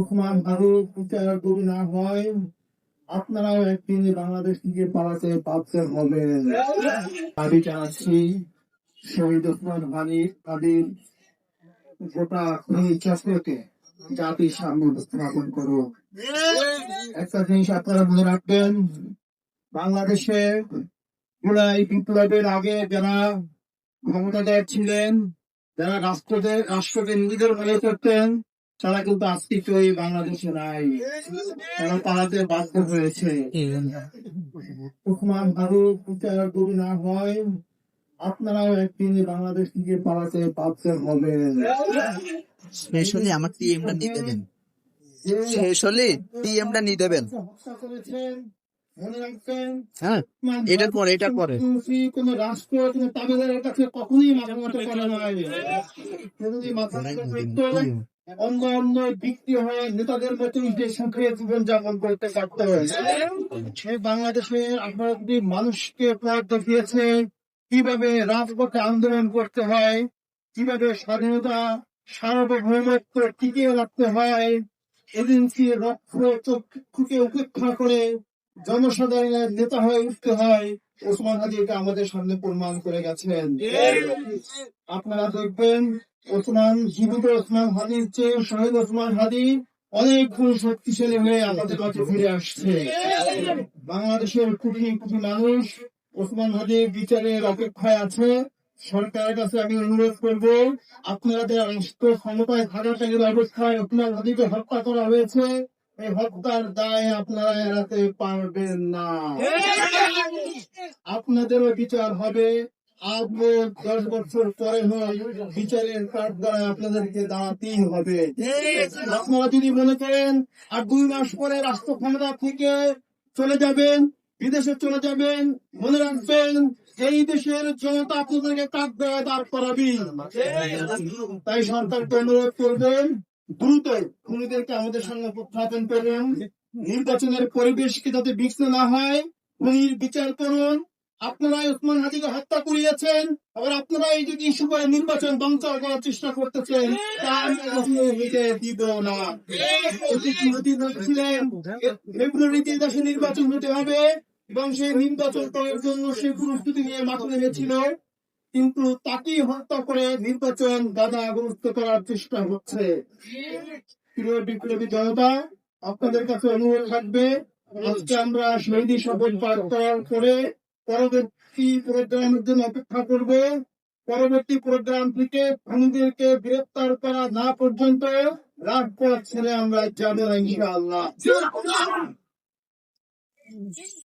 রহমান আরো বিচার যদি না হয়, আপনারাও একদিন বাংলাদেশ থেকে পালাতে বাধ্য হবেন। দাবি জানাচ্ছি শহীদ ওসমান হাদির গোটা খুনি চক্রকে জাতির সামনে উপস্থাপন করুন। একটা জিনিস আপনারা মনে রাখবেন, বাংলাদেশে জুলাই বিপ্লবের আগে যারা ক্ষমতাধর ছিলেন, যারা রাষ্ট্রকে নিজেদের মনে করতেন, তারা কিন্তু আজকে কেউ বাংলাদেশে নাই, তারা পালাতে বাধ্য হয়েছে। ওসমান ফারুক বিচার যদি না হয়, আপনারাও একদিন বাংলাদেশ থেকে পালাতে বাধ্য হবেন। শেষ হলে আমার টিএমটা নিয়ে দেবেন। শেষ হলে টিএমটা নিয়ে দেবেন। হত্যা করেছেন, মনে রাখবেন। হ্যাঁ, এটার পরে কোন রাষ্ট্র কোন তামিলের কাছে কখনোই মাথা মতো করা নয়। যদি মাথা অন্য অন্য বিক্রি হয় নেতাদের মতো দেশ সুখে জীবনযাপন করতে পারত। সে বাংলাদেশে আপনারা যদি মানুষকে পথ দেখিয়েছে কিভাবে রাজপথে আন্দোলন করতে হয়, কিভাবে স্বাধীনতা সার্বভৌমত্ব টিকিয়ে রাখতে হয়, এজেন্সি লক্ষ্য চক্ষুকে উপেক্ষা করে জনসাধারণের নেতা হয়ে উঠতে হয়, ওসমান হাদি এটা আমাদের সামনে প্রমাণ করে গেছেন। আপনারা দেখবেন জীবিত ওসমান হাদির চেয়ে শহীদ ওসমান হাদি অনেক গুণ শক্তিশালী হয়ে আমাদের কাছে ফিরে আসছে। বাংলাদেশের কোটি কোটি মানুষ ওসমান হাদির বিচারের অপেক্ষায় আছে। সরকারের কাছে আমি অনুরোধ করব, আপনাদের রাষ্ট্র ক্ষমতায় থাকাকালীন অবস্থায় ওসমান হাদিকে হত্যা করা হয়েছে, এই হত্যার দায় আপনারা এড়াতে পারবেন না। আপনাদেরও বিচার হবে। আজও 10 বছর পরে নয়, বিচারের কাঠ দ্বারা আপনাদেরকে দাঁড়াতেই হবে। আপনারা যদি মনে করেন আর 2 মাস পরে রাষ্ট্র ক্ষমতা থেকে চলে যাবেন, বিদেশে চলে যাবেন, মনে রাখবেন এই দেশের জনতা আপনাদেরকে কাঠ দ্বারা দাঁড় করাবি। তাই সরকারকে অনুরোধ করবেন, দ্রুত খুনিদেরকে আমাদের সঙ্গে উত্থাপন করুন। নির্বাচনের পরিবেশকে যাতে বিঘ্ন না হয়, খুনির বিচার করুন। আপনারা ওসমান হাদিকে হত্যা করিয়েছেন, আবার আপনারা এই যদি ইস্যু করে নির্বাচন ধ্বংস করার চেষ্টা করতেছেন, তা আমরা কখনো হইতে দিব না। ফেব্রুয়ারিতে দেশে নির্বাচন হতে হবে এবং সেই নির্বাচন করার জন্য সে প্রস্তুতি নিয়ে মাঠে নেমেছিল, কিন্তু তাকেই হত্যা করে নির্বাচন বাধাগ্রস্ত করার চেষ্টা হচ্ছে। প্রিয় বিপ্লবী জনতা, আপনাদের কাছে অনুরোধ থাকবে, আজকে আমরা শহীদ শপথ পাঠ করার পরে পরবর্তী প্রোগ্রামের জন্য অপেক্ষা করব। পরবর্তী প্রোগ্রাম থেকে খুনিদেরকে গ্রেপ্তার করা না পর্যন্ত রাজপথ ছেড়ে আমরা যাব না ইনশাআল্লাহ।